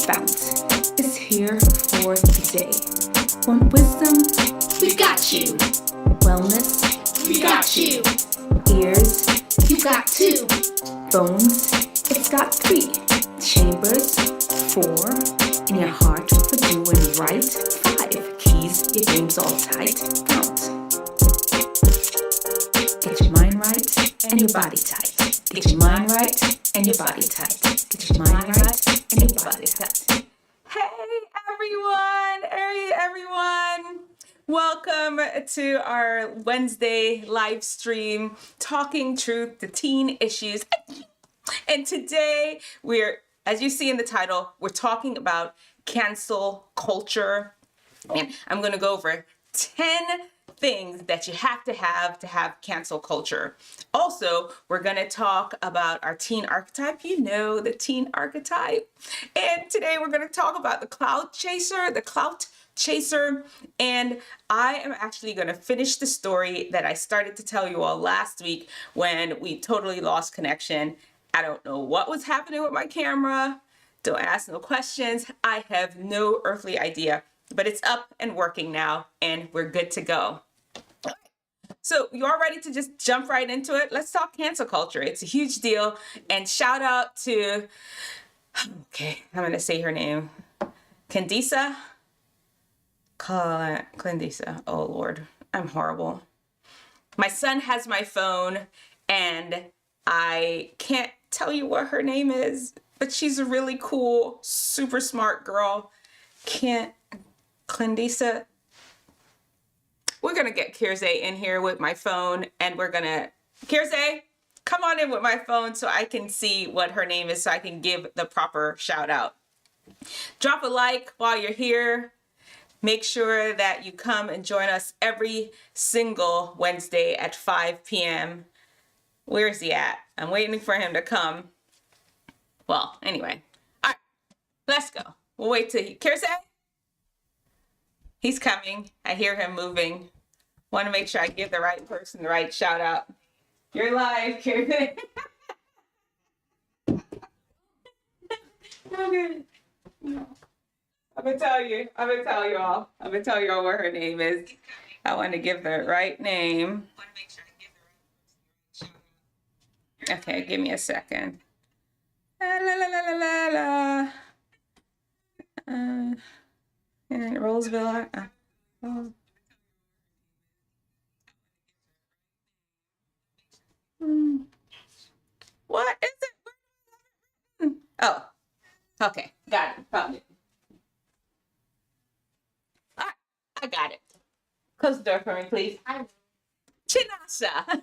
FOUNT is here for today. Want wisdom? We've got you. Wellness? We got you. Ears? You got two. Bones? It's got 3. Chambers? 4. In your heart for doing right? 5. Keys, your game's all tight. FOUNT. Get your mind right and your body tight. Get your mind right and your body tight. Get your mind right and your body tight. Hey everyone! Welcome to our Wednesday live stream, Talking Truth to Teen Issues. And today as you see in the title, we're talking about cancel culture. And I'm going to go over 10 things that you have to have cancel culture. Also, we're going to talk about our teen archetype. You know, the teen archetype. And today we're going to talk about the Clout Chaser. And I am actually going to finish the story that I started to tell you all last week when we totally lost connection. I don't know what was happening with my camera. Don't ask no questions. I have no earthly idea. But it's up and working now, and we're good to go. So you are ready to just jump right into it? Let's talk cancel culture. It's a huge deal. And shout out to, okay, I'm going to say her name. Candisa. Oh, Lord. I'm horrible. My son has my phone, and I can't tell you what her name is, but she's a really cool, super smart girl. Candisa. We're going to get Kirsay in here with my phone, and we're going to... Kirsay, come on in with my phone so I can see what her name is so I can give the proper shout out. Drop a like while you're here. Make sure that you come and join us every single Wednesday at 5 p.m. Where is he at? I'm waiting for him to come. Well, anyway. All right, let's go. We'll wait till Kirsay? He's coming. I hear him moving. Want to make sure I give the right person the right shout out. You're live, Kirsay. Okay. I'm gonna tell you all what her name is. I want to give the right name. Okay, give me a second. And Roseville. What is it? Oh, okay, got it. Found it. All right, I got it. Close the door for me, please. Chinasa.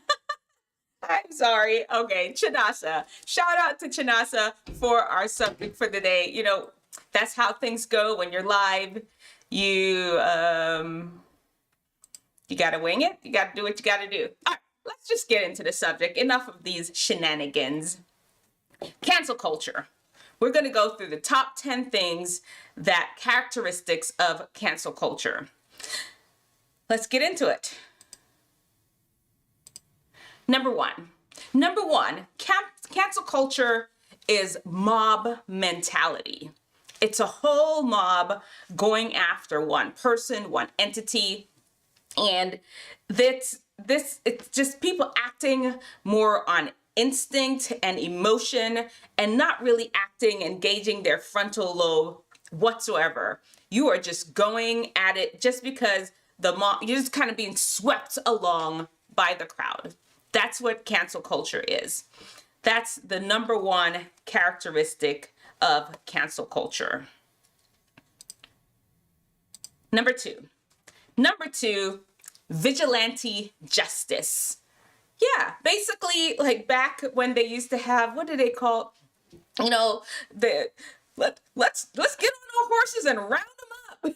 I'm sorry. Okay, Chinasa. Shout out to Chinasa for our subject for the day. You know, that's how things go when you're live. You gotta wing it. You gotta do what you gotta do. All right, let's just get into the subject. Enough of these shenanigans. Cancel culture. We're gonna go through the top 10 things characteristics of cancel culture. Let's get into it. Number one, cancel culture is mob mentality. It's a whole mob going after one person, one entity, and it's just people acting more on instinct and emotion and not really engaging their frontal lobe whatsoever. You are just going at it just because you're just kind of being swept along by the crowd. That's what cancel culture is. That's the number one characteristic of cancel culture. Number two, vigilante justice. Yeah, basically like back when they used to have, what do they call, you know, let's get on our horses and round them up.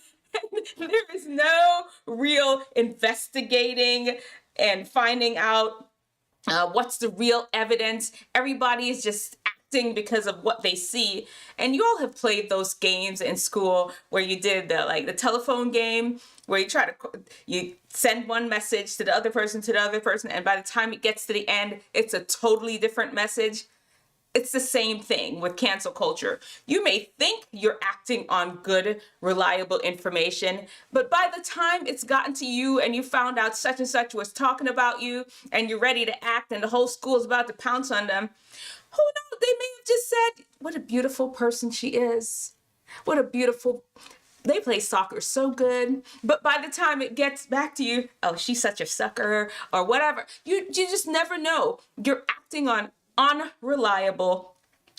There is no real investigating and finding out what's the real evidence. Everybody is just acting because of what they see. And you all have played those games in school where you did the telephone game where you send one message to the other person, and by the time it gets to the end, it's a totally different message. it's the same thing with cancel culture. You may think you're acting on good, reliable information, but by the time it's gotten to you and you found out such and such was talking about you and you're ready to act and the whole school is about to pounce on them, who knows? They may have just said, what a beautiful person she is. What a beautiful, they play soccer so good. But by the time it gets back to you, oh, she's such a sucker or whatever. You just never know. You're acting on unreliable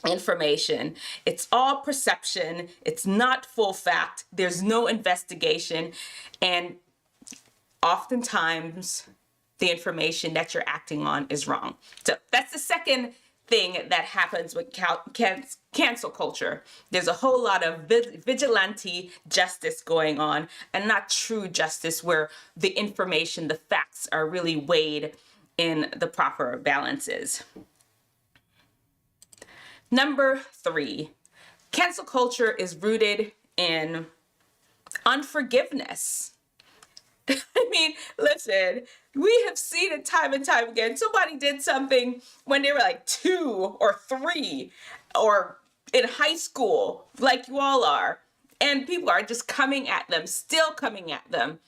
information. It's all perception. It's not full fact. There's no investigation. And oftentimes the information that you're acting on is wrong. So that's the second thing that happens with cancel culture. There's a whole lot of vigilante justice going on and not true justice where the information, the facts are really weighed in the proper balances. Number 3, cancel culture is rooted in unforgiveness. I mean, listen, we have seen it time and time again. Somebody did something when they were like 2 or 3 or in high school, like you all are, and people are just coming at them, still coming at them,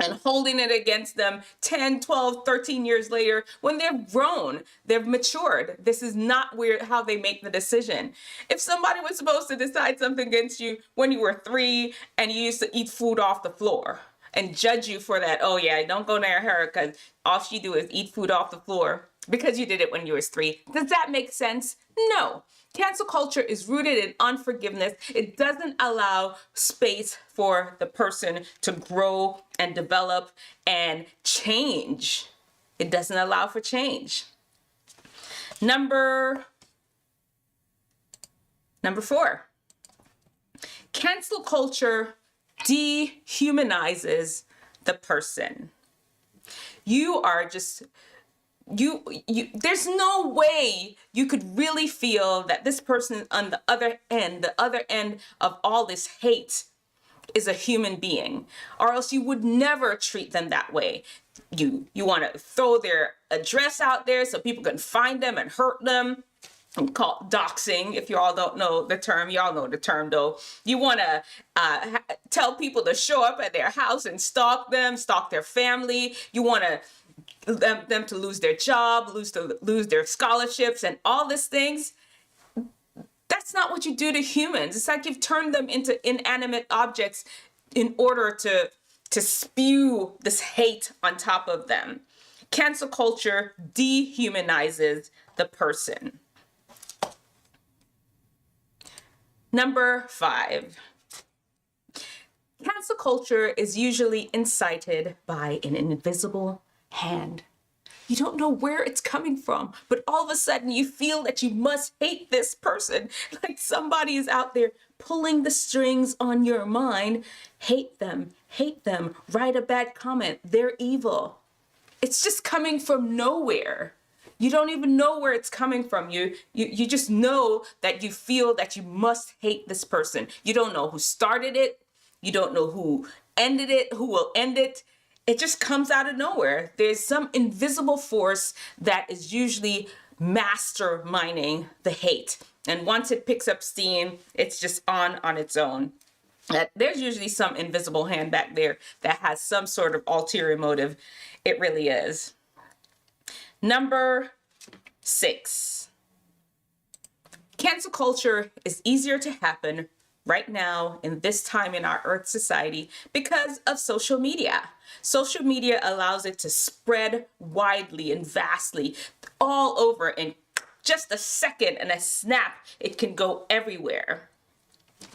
and holding it against them 10, 12, 13 years later when they've grown, they've matured. This is not how they make the decision. If somebody was supposed to decide something against you when you were 3 and you used to eat food off the floor and judge you for that, oh yeah, don't go near her because all she do is eat food off the floor because you did it when you was 3. Does that make sense? No. Cancel culture is rooted in unforgiveness. It doesn't allow space for the person to grow and develop and change. It doesn't allow for change. Number 4. Cancel culture dehumanizes the person. You are just... there's no way you could really feel that this person on the other end of all this hate is a human being, or else you would never treat them that way. You want to throw their address out there so people can find them and hurt them. And call doxing. If you all don't know the term, y'all know the term though. You want to tell people to show up at their house and stalk them, stalk their family. You want to them to lose their job, lose their scholarships and all these things. That's not what you do to humans. It's like you've turned them into inanimate objects in order to spew this hate on top of them. Cancel culture dehumanizes the person. Number 5. Cancel culture is usually incited by an invisible hand. You don't know where it's coming from, but all of a sudden you feel that you must hate this person. Like somebody is out there pulling the strings on your mind. Hate them, write a bad comment, they're evil. It's just coming from nowhere. You don't even know where it's coming from. You just know that you feel that you must hate this person. You don't know who started it. You don't know who ended it, who will end it. It just comes out of nowhere. There's some invisible force that is usually masterminding the hate. And once it picks up steam, it's just on its own. There's usually some invisible hand back there that has some sort of ulterior motive. It really is. Number 6. Cancel culture is easier to happen right now in this time in our Earth society because of social media. Social media allows it to spread widely and vastly all over in just a second and a snap. It can go everywhere.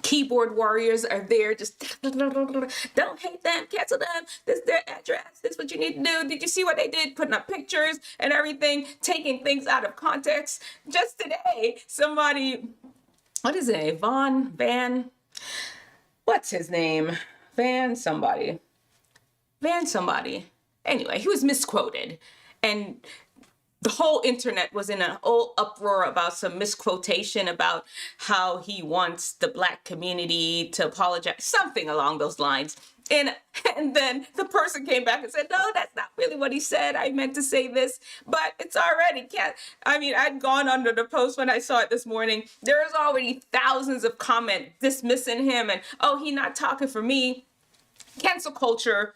Keyboard warriors are there just don't hate them, cancel them, this is their address, this is what you need to do. Did you see what they did? Putting up pictures and everything, taking things out of context. Just today, somebody, what is it? What's his name? Van somebody. Anyway, he was misquoted. And the whole internet was in an whole uproar about some misquotation about how he wants the Black community to apologize, something along those lines. And then the person came back and said, no, that's not really what he said. I meant to say this, but it's already can't. I mean, I'd gone under the post when I saw it this morning. There was already thousands of comments dismissing him and, oh, he not talking for me. Cancel culture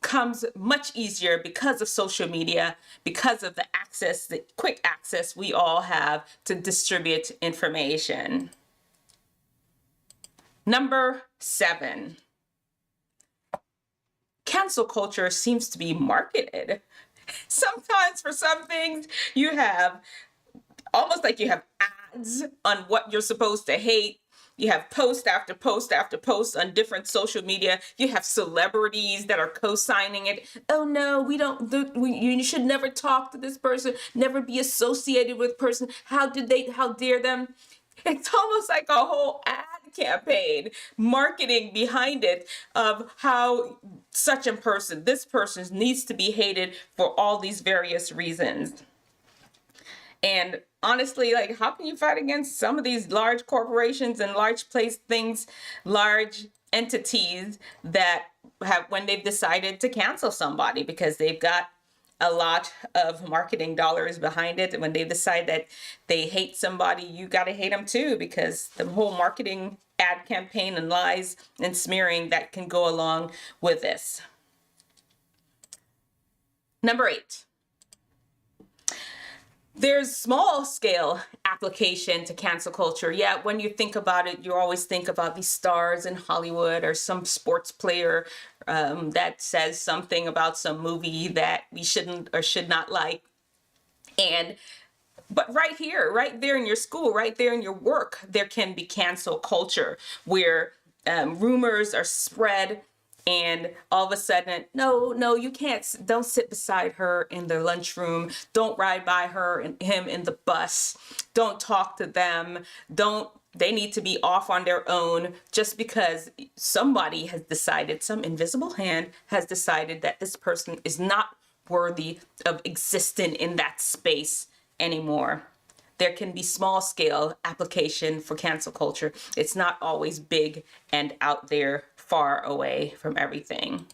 comes much easier because of social media, because of the quick access we all have to distribute information. Number 7. Cancel culture seems to be marketed. Sometimes for some things you have almost like you have ads on what you're supposed to hate. You have post after post after post on different social media. You have celebrities that are co-signing it. Oh no, you should never talk to this person, never be associated with person. How dare them? It's almost like a whole ad campaign, marketing behind it of how this person needs to be hated for all these various reasons. And honestly, like, how can you fight against some of these large corporations and large entities that have, when they've decided to cancel somebody because they've got a lot of marketing dollars behind it. And when they decide that they hate somebody, you got to hate them too, because the whole marketing ad campaign and lies and smearing that can go along with this. Number 8. There's small scale application to cancel culture. Yeah, when you think about it, you always think about these stars in Hollywood or some sports player that says something about some movie that we shouldn't or should not like. But right here, right there in your school, right there in your work, there can be cancel culture where rumors are spread. And all of a sudden, no, you can't, don't sit beside her in the lunchroom. Don't ride by her and him in the bus. Don't talk to them. They need to be off on their own just because somebody has decided, some invisible hand has decided that this person is not worthy of existing in that space anymore. There can be small scale application for cancel culture. It's not always big and out there, far away from everything.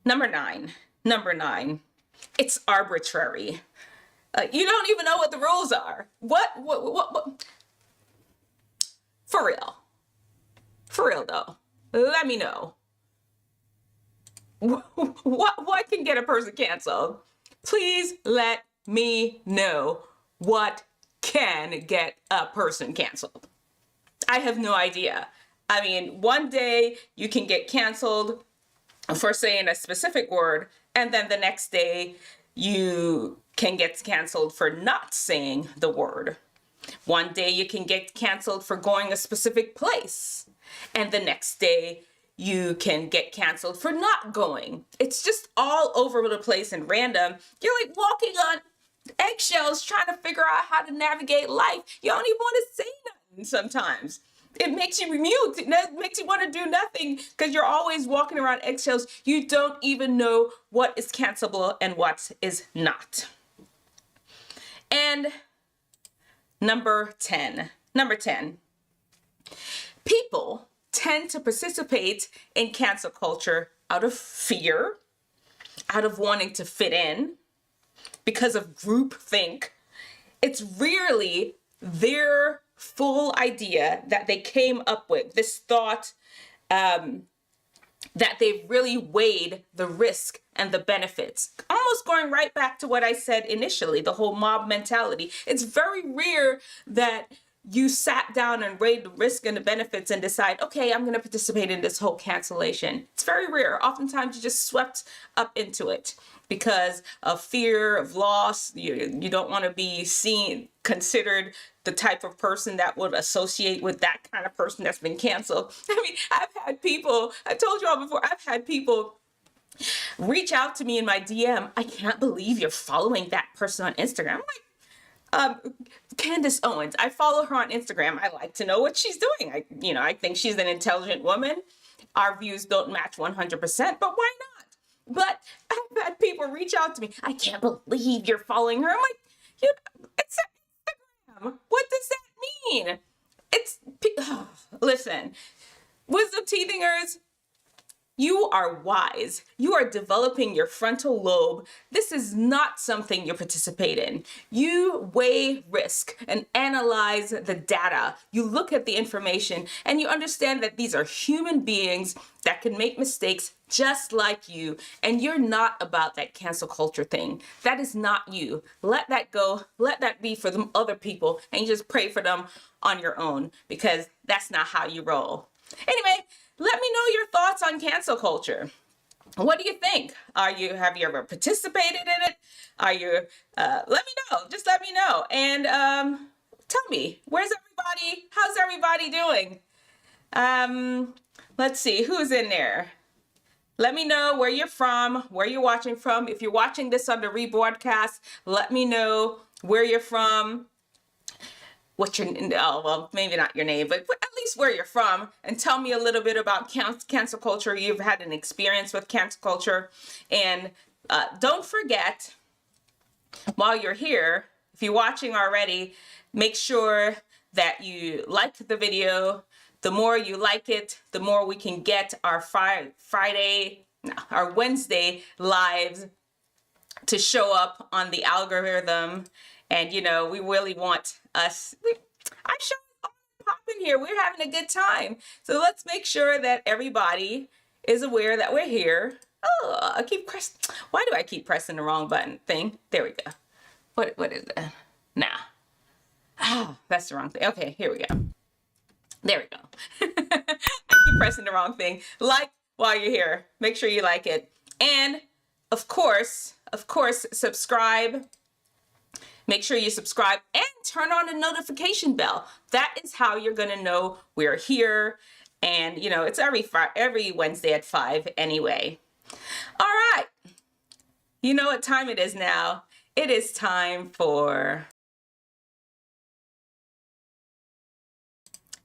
Number 9. It's arbitrary. You don't even know what the rules are. What? For real though. Let me know. What can get a person canceled? Please let me know what can get a person canceled. I have no idea. I mean, one day you can get canceled for saying a specific word, and then the next day you can get canceled for not saying the word. One day you can get canceled for going a specific place, and the next day you can get canceled for not going. It's just all over the place and random. You're like walking on eggshells trying to figure out how to navigate life. You don't even want to say nothing sometimes. It makes you mute. It makes you want to do nothing because you're always walking around eggshells. You don't even know what is cancelable and what is not. And number 10. People tend to participate in cancel culture out of fear, out of wanting to fit in, because of groupthink. It's rarely their full idea that they came up with, this thought that they've really weighed the risk and the benefits. Almost going right back to what I said initially, the whole mob mentality. It's very rare that you sat down and weighed the risk and the benefits and decide, okay, I'm going to participate in this whole cancellation. It's very rare. Oftentimes you just swept up into it because of fear of loss. You don't want to be considered the type of person that would associate with that kind of person that's been canceled. I mean, I've had people, I told you all before, I've had people reach out to me in my DM. I can't believe you're following that person on Instagram. I'm like, Candace Owens, I follow her on Instagram. I like to know what she's doing. I think she's an intelligent woman. Our views don't match 100%, but why not? But I've had people reach out to me. I can't believe you're following her. I'm like, it's Instagram. What does that mean? Listen, Wisdomteethingers, you are wise. You are developing your frontal lobe. This is not something you participate in. You weigh risk and analyze the data. You look at the information and you understand that these are human beings that can make mistakes just like you. And you're not about that cancel culture thing. That is not you. Let that go. Let that be for the other people. And you just pray for them on your own, because that's not how you roll. Anyway, let me know your thoughts on cancel culture. What do you think? Have you ever participated in it? Let me know. Just let me know. And tell me, where's everybody? How's everybody doing? Let's see, who's in there? Let me know where you're from, where you're watching from. If you're watching this on the rebroadcast, let me know where you're from. What's your, oh, well, maybe not your name, but at least where you're from, and tell me a little bit about cancel culture. You've had an experience with cancel culture. And don't forget, while you're here, if you're watching already, make sure that you like the video. The more you like it, the more we can get our Wednesday lives to show up on the algorithm. And, you know, we really want us, I'm sure it's popping here. We're having a good time. So let's make sure that everybody is aware that we're here. Oh, I keep pressing. Why do I keep pressing the wrong button thing? There we go. What is that? Nah. Oh, that's the wrong thing. Okay, here we go. There we go. I keep pressing the wrong thing. Like while you're here. Make sure you like it. And of course, subscribe. Make sure you subscribe and turn on the notification bell. That is how you're going to know we're here. And, you know, it's every Wednesday at 5 anyway. All right. You know what time it is now. It is time for...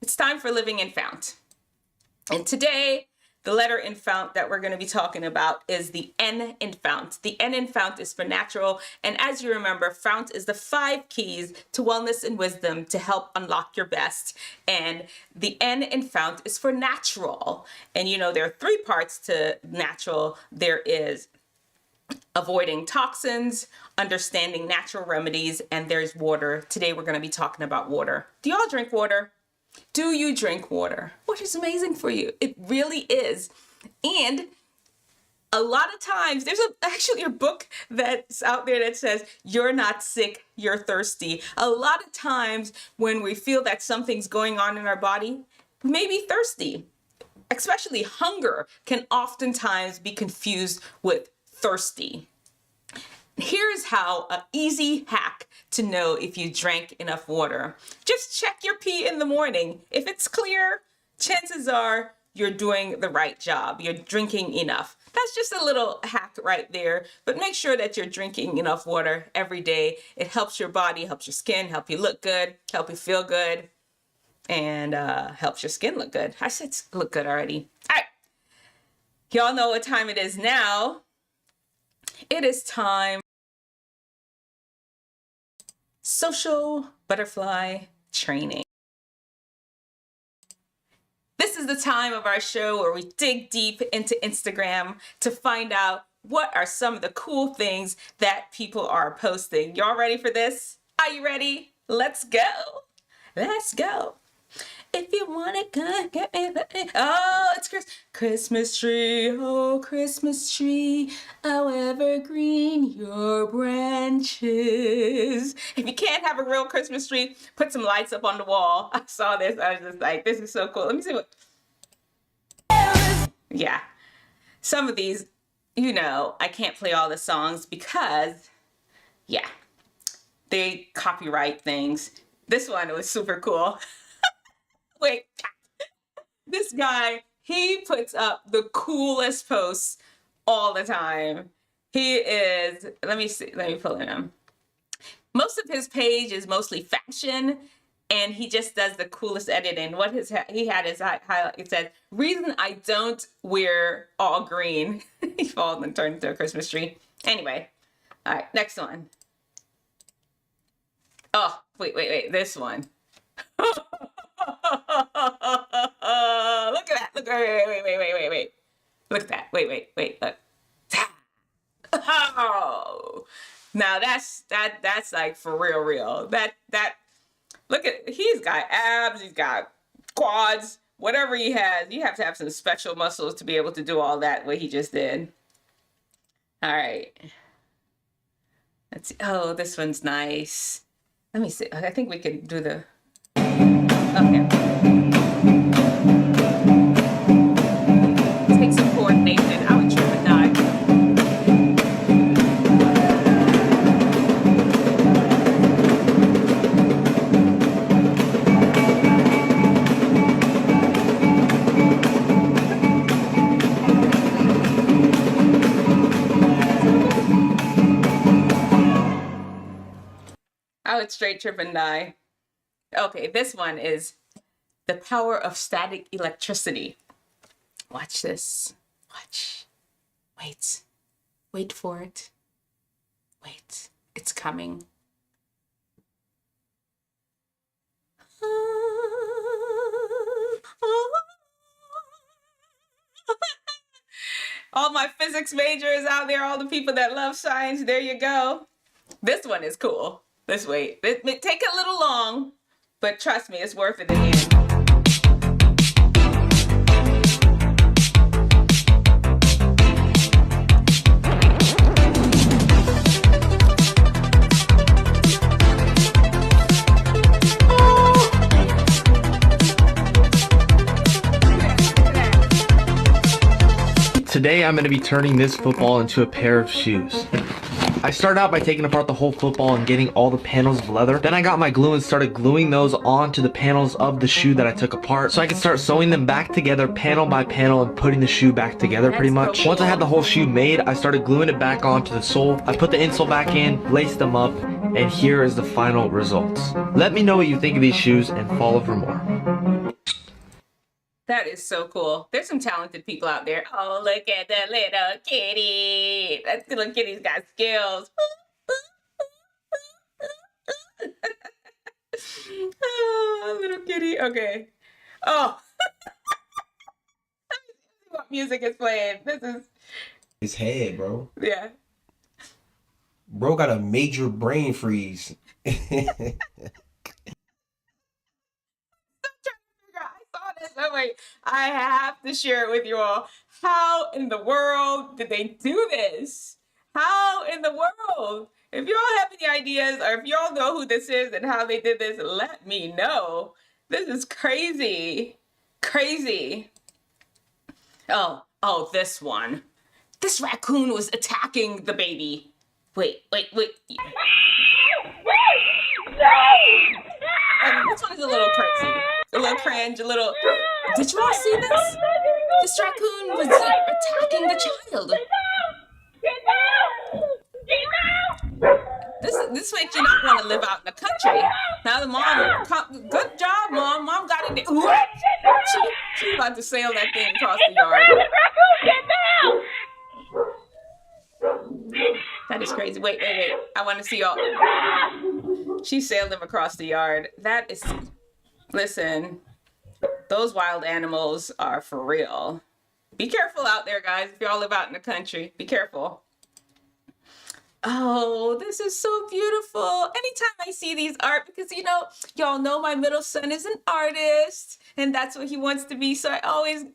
It's time for living in FOUNT. And today, the letter in FOUNT that we're going to be talking about is the N in FOUNT. The N in FOUNT is for natural. And as you remember, FOUNT is the 5 keys to wellness and wisdom to help unlock your best. And the N in FOUNT is for natural. And you know, there are 3 parts to natural. There is avoiding toxins, understanding natural remedies, and there's water. Today, we're going to be talking about water. Do y'all drink water? Do you drink water? What is amazing for you? It really is. And a lot of times, there's actually a book that's out there that says, you're not sick, you're thirsty. A lot of times when we feel that something's going on in our body, we may be thirsty. Especially hunger can oftentimes be confused with thirsty. Here's how an easy hack to know if you drank enough water. Just check your pee in the morning. If it's clear, chances are you're doing the right job. You're drinking enough. That's just a little hack right there. But make sure that you're drinking enough water every day. It helps your body, helps your skin, help you look good, help you feel good, and helps your skin look good. I said look good already. All right. Y'all know what time it is now. It is time. Social butterfly training. This is the time of our show where we dig deep into Instagram to find out what are some of the cool things that people are posting. Y'all ready for this? Are you ready? Let's go. Let's go. If you want it, come get me. Oh, it's Christmas tree, oh Christmas tree, oh evergreen your branches. If you can't have a real Christmas tree, put some lights up on the wall. I saw this, I was just like, this is so cool. Let me see what. Yeah, some of these, you know, I can't play all the songs because, yeah, they copyright things. This one was super cool. Wait, this guy, he puts up the coolest posts all the time. He is, let me pull him. Most of his page is mostly fashion, and he just does the coolest editing. What he had is highlight. It said, reason I don't wear all green. He falls and turned into a Christmas tree. Anyway, all right, next one. Oh, wait, this one. Look at Look at that. Wait, look. Oh, now that's like for real. That look at, he's got abs, he's got quads, whatever he has. You have to have some special muscles to be able to do all that what he just did. All right. Let's see. Oh, this one's nice. Let me see. I think we can do the. Okay. Take some coordination. I would trip and die. I would straight trip and die. Okay, this one is the power of static electricity. Watch this. Watch. Wait. Wait for it. Wait. It's coming. All my physics majors out there, all the people that love science, there you go. This one is cool. Let's wait. It may take a little long, but trust me, it's worth it in the end. Today I'm going to be turning this football into a pair of shoes. I started out by taking apart the whole football and getting all the panels of leather. Then I got my glue and started gluing those onto the panels of the shoe that I took apart so I could start sewing them back together panel by panel and putting the shoe back together pretty much. Once I had the whole shoe made, I started gluing it back onto the sole. I put the insole back in, laced them up, and here is the final results. Let me know what you think of these shoes and follow for more. That is so cool. There's some talented people out there. Oh, look at the little kitty. That little kitty's got skills. Oh, little kitty. Okay. Oh. What music is playing? This is His head, bro. Yeah. Bro got a major brain freeze. Oh, wait, I have to share it with you all. How in the world did they do this? How in the world? If y'all have any ideas or if y'all know who this is and how they did this, let me know. This is crazy. Crazy. Oh, this one. This raccoon was attacking the baby. Wait. This one is a little crazy. A little cringe, a little... Did you all see this? This raccoon was attacking the child. This makes you not want to live out in the country. Now the mom, good job, Mom. Mom got in there. She's about to sail that thing across the yard. That is crazy. Wait. I want to see y'all. She sailed him across the yard. That is... Listen, those wild animals are for real. Be careful out there, guys. If y'all live out in the country, be careful. Oh, this is so beautiful. Anytime I see these art, because, y'all know my middle son is an artist, and that's what he wants to be. So I always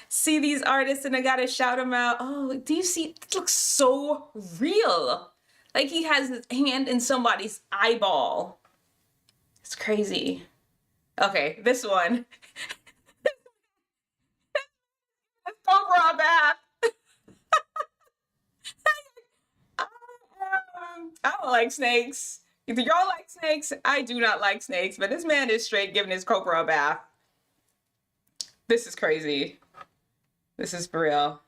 see these artists, and I got to shout them out. Oh, do you see? It looks so real. Like he has his hand in somebody's eyeball. It's crazy. Okay, this one. Cobra bath. I don't like snakes. If y'all like snakes, I do not like snakes, but this man is straight giving his cobra a bath. This is crazy. This is for real.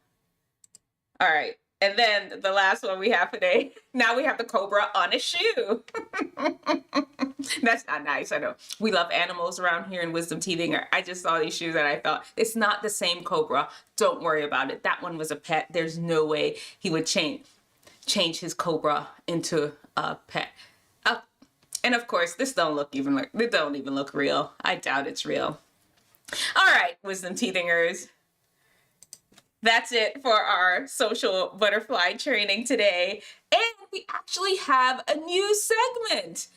All right. And then the last one we have today. Now we have the cobra on a shoe. That's not nice, I know. We love animals around here in Wisdomteethinger. I just saw these shoes and I thought, it's not the same cobra. Don't worry about it. That one was a pet. There's no way he would change his cobra into a pet. And of course, this don't even look real. I doubt it's real. All right, Wisdomteethingers. that's it for our social butterfly training today. And we actually have a new segment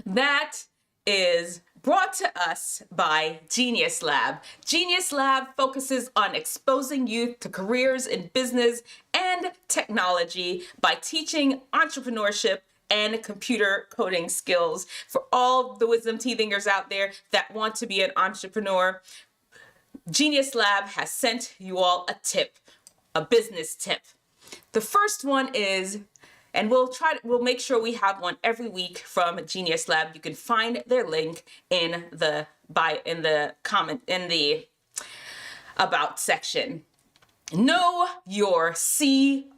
that is brought to us by Genius Lab. Genius Lab focuses on exposing youth to careers in business and technology by teaching entrepreneurship and computer coding skills. For all the wisdom teethingers out there that want to be an entrepreneur, Genius Lab has sent you all a business tip. The first one is, and we'll make sure we have one every week from Genius Lab. You can find their link in the about section. Know your COGS.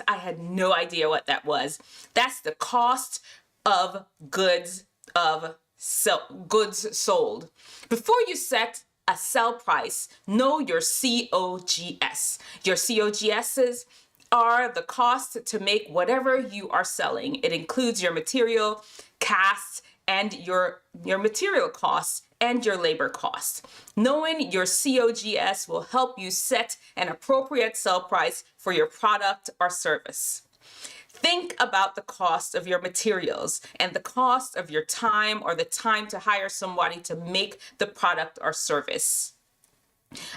I had no idea what that was. That's the cost of goods sold. Before you set a sell price, know your COGS. Your COGSs are the cost to make whatever you are selling. It includes your material, costs, and your material costs and your labor costs. Knowing your COGS will help you set an appropriate sell price for your product or service. Think about the cost of your materials and the cost of your time or the time to hire somebody to make the product or service.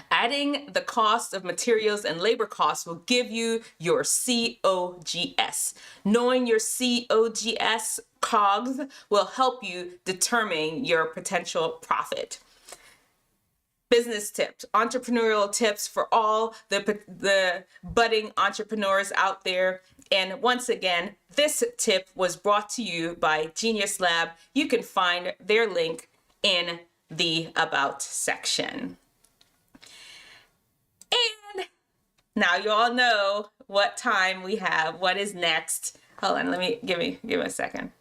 Adding the cost of materials and labor costs will give you your COGS. Knowing your COGS will help you determine your potential profit. Business tips, entrepreneurial tips for all the budding entrepreneurs out there. And once again, this tip was brought to you by Genius Lab. You can find their link in the About section. And now you all know what time we have, what is next. Hold on, give me a second.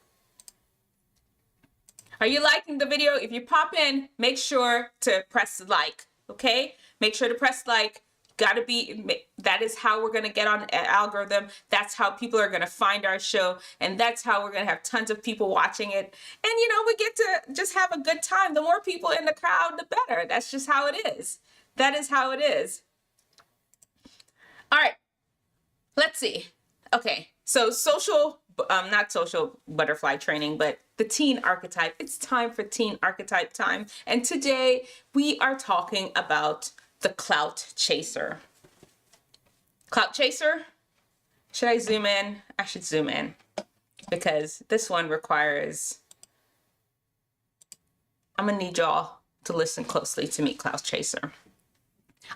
Are you liking the video? If you pop in, make sure to press like, okay? Make sure to press like. That is how we're gonna get on an algorithm. That's how people are gonna find our show. And that's how we're gonna have tons of people watching it. And we get to just have a good time. The more people in the crowd, the better. That's just how it is. That is how it is. All right, let's see. Okay, so not social butterfly training, but the teen archetype. It's time for teen archetype time. And today we are talking about the Clout Chaser. Clout Chaser, should I zoom in? I should zoom in because this one requires, I'm gonna need y'all to listen closely to me, Clout Chaser.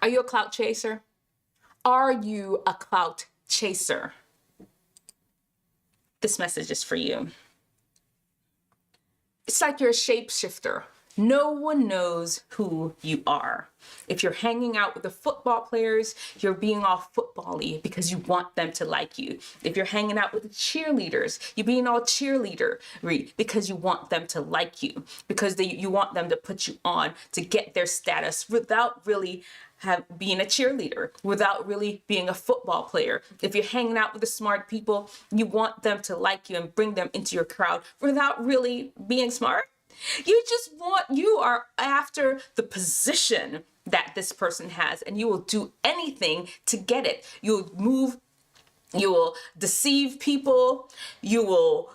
Are you a Clout Chaser? Are you a Clout Chaser? This message is for you. It's like you're a shapeshifter. No one knows who you are. If you're hanging out with the football players, you're being all football-y because you want them to like you. If you're hanging out with the cheerleaders, you're being all cheerleader-y because you want them to like you, because you want them to put you on to get their status without really being a cheerleader, without really being a football player. If you're hanging out with the smart people, you want them to like you and bring them into your crowd without really being smart. You are after the position that this person has, and you will do anything to get it. You will deceive people, you will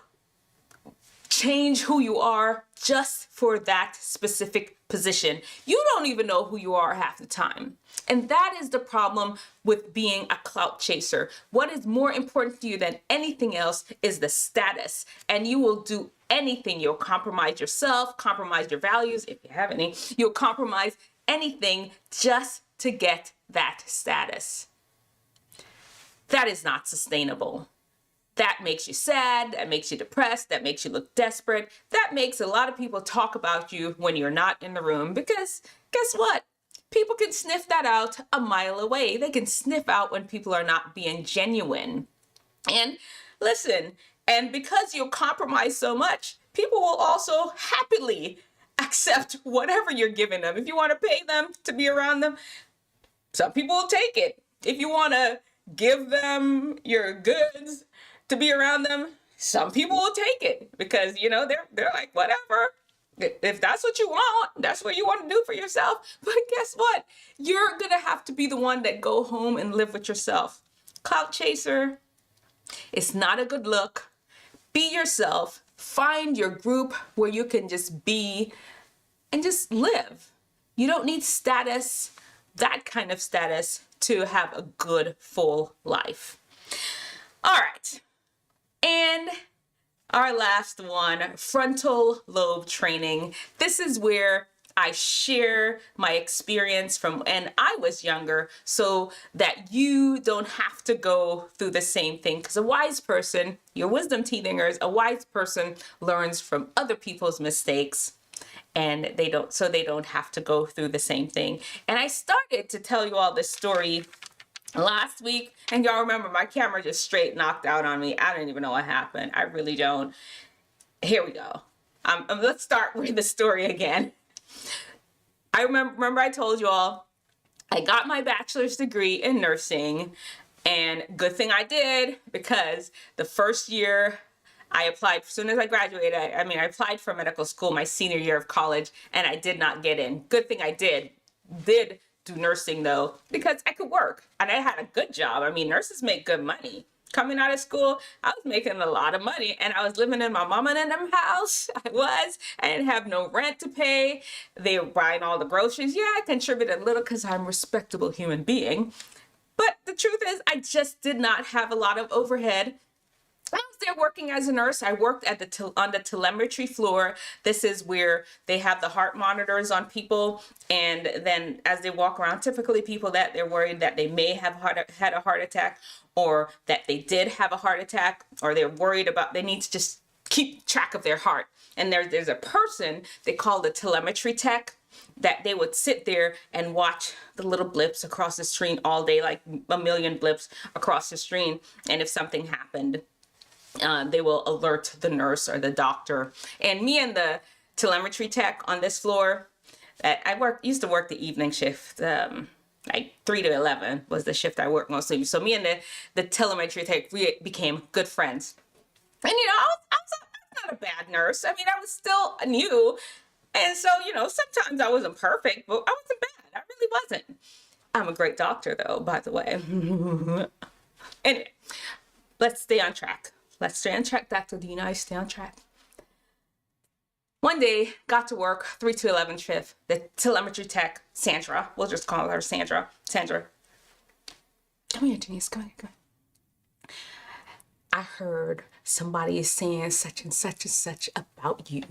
change who you are just for that specific position. You don't even know who you are half the time. And that is the problem with being a clout chaser. What is more important to you than anything else is the status. And you will do anything. You'll compromise yourself, compromise your values, if you have any. You'll compromise anything just to get that status. That is not sustainable. That makes you sad, that makes you depressed, that makes you look desperate. That makes a lot of people talk about you when you're not in the room, because guess what? People can sniff that out a mile away. They can sniff out when people are not being genuine. And listen, and because you compromise so much, people will also happily accept whatever you're giving them. If you want to pay them to be around them, some people will take it. If you want to give them your goods to be around them, some people will take it because, they're like, whatever, if that's what you want, that's what you want to do for yourself. But guess what? You're going to have to be the one that go home and live with yourself. Clout Chaser, it's not a good look. Be yourself. Find your group where you can just be and just live. You don't need status, that kind of status, to have a good, full life. All right. And our last one, frontal lobe training. This is where I share my experience from when I was younger so that you don't have to go through the same thing. Because a wise person, your Wisdomteethingers, a wise person learns from other people's mistakes, and they don't have to go through the same thing. And I started to tell you all this story last week, and y'all remember my camera just straight knocked out on me. I don't even know what happened. I really don't. Here we go. Let's start with the story again. I remember I told you all I got my bachelor's degree in nursing, and good thing I did, because the first year I applied, as soon as I graduated, I applied for medical school my senior year of college, and I did not get in. Good thing I did do nursing though, because I could work and I had a good job. I mean, nurses make good money. Coming out of school, I was making a lot of money, and I was living in my mama and them house. I didn't have no rent to pay. They were buying all the groceries. Yeah, I contributed a little because I'm a respectable human being. But the truth is, I just did not have a lot of overhead. I was there working as a nurse. I worked at on the telemetry floor. This is where they have the heart monitors on people. And then as they walk around, typically people that they're worried that they may have had a heart attack, or that they did have a heart attack, or they're worried about, they need to just keep track of their heart. And there's a person they call the telemetry tech, that they would sit there and watch the little blips across the screen all day, like a million blips across the screen. And if something happened, they will alert the nurse or the doctor. And me and the telemetry tech on this floor, used to work the evening shift, like 3 to 11 was the shift I worked mostly. So me and the telemetry tech, we became good friends. And, I was not a bad nurse. I mean, I was still new. And so, sometimes I wasn't perfect, but I wasn't bad. I really wasn't. I'm a great doctor, though, by the way. Anyway, let's stay on track. Let's stay on track, Dr. Dehumanize, stay on track. One day, got to work, 3 to 11 shift. The telemetry tech, Sandra, we'll just call her Sandra. Sandra, come here, Denise, come here. I heard somebody is saying such and such and such about you.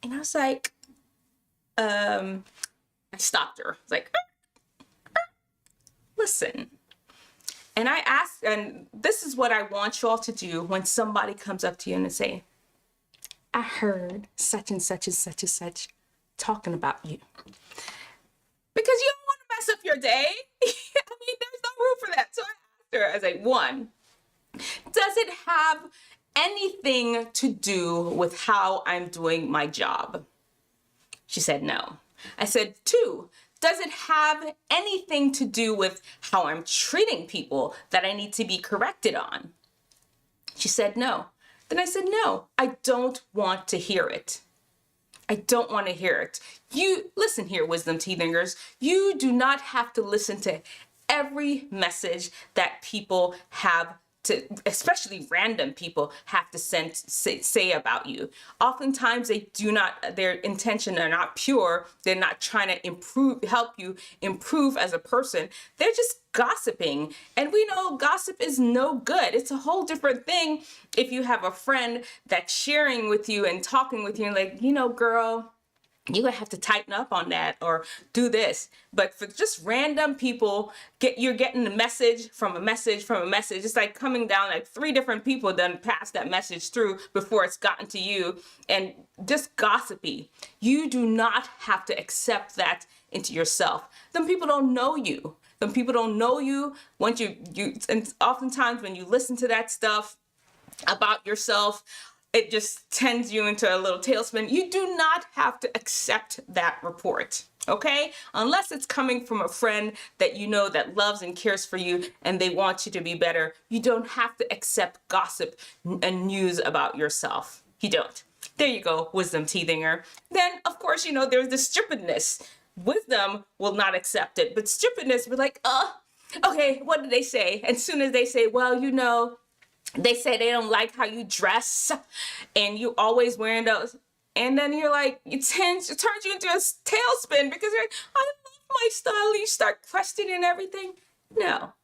And I was like, I stopped her. I was like, listen. And I asked, and this is what I want you all to do when somebody comes up to you and say, I heard such and such and such and such talking about you. Because you don't want to mess up your day. I mean, there's no room for that. So I asked her, I was like, 1, does it have anything to do with how I'm doing my job? She said no. I said, 2, does it have anything to do with how I'm treating people that I need to be corrected on? She said no. Then I said, no, I don't want to hear it. I don't want to hear it. You listen here, Wisdomteethingers. You do not have to listen to every message that people have to, especially random people, have to say about you. Oftentimes their intention are not pure. They're not trying to help you improve as a person. They're just gossiping. And we know gossip is no good. It's a whole different thing if you have a friend that's sharing with you and talking with you and like, girl, you're gonna have to tighten up on that or do this. But for just random people, you're getting a message from a message from a message. It's like coming down, like 3 different people done pass that message through before it's gotten to you, and just gossipy. You do not have to accept that into yourself. Them people don't know you. Them people don't know you. Once and oftentimes when you listen to that stuff about yourself, it just tends you into a little tailspin. You do not have to accept that report, okay? Unless it's coming from a friend that you know that loves and cares for you and they want you to be better. You don't have to accept gossip and news about yourself. You don't. There you go, Wisdomteethinger. Then, of course, you know, there's the stupidness. Wisdom will not accept it, but stupidness will be like, okay, what did they say? And soon as they say, well, you know, they say they don't like how you dress and you always wearing those. And then you're like, it turns you into a tailspin because you're like, I love my style. You start questioning everything. No.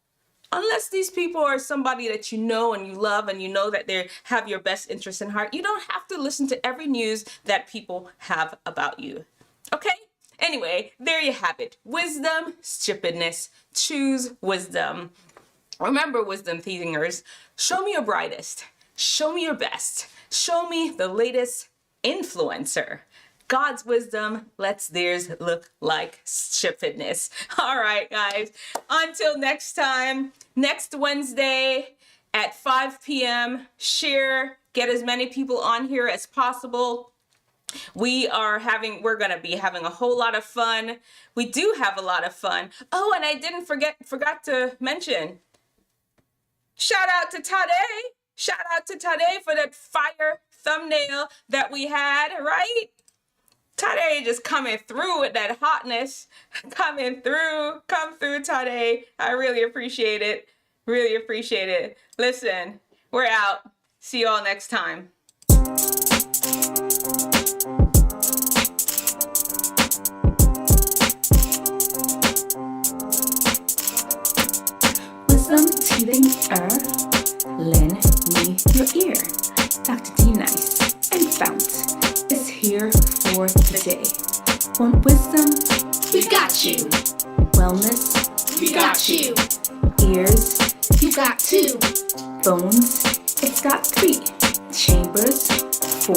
Unless these people are somebody that you know and you love and you know that they have your best interest in heart, you don't have to listen to every news that people have about you. Okay? Anyway, there you have it. Wisdom, stupidness. Choose wisdom. Remember, Wisdomteethingers, show me your brightest. Show me your best. Show me the latest influencer. God's wisdom lets theirs look like stupidness. All right, guys. Until next time, next Wednesday at 5 p.m., share, get as many people on here as possible. We're going to be having a whole lot of fun. We do have a lot of fun. Oh, and I forgot to mention, shout out to Tydai. Shout out to Tydai for that fire thumbnail that we had, right? Tydai just coming through with that hotness. Come through, Tydai. I really appreciate it. Really appreciate it. Listen, we're out. See you all next time. Wisdomteethinger, lend me your ear. Dr. Dehumanize and FOUNT is here for today. Want wisdom? We got you. Wellness? We got you. Ears? You got two. Bones? It's got 3. Chambers? 4.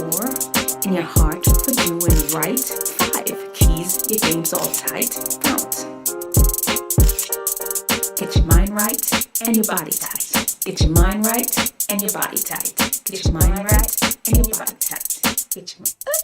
In your heart for doing right? 5. Keys, your game's all tight. FOUNT. Get your mind right and your body tight. Get your mind right and your body tight. Get your mind right and your body tight. Get your mind.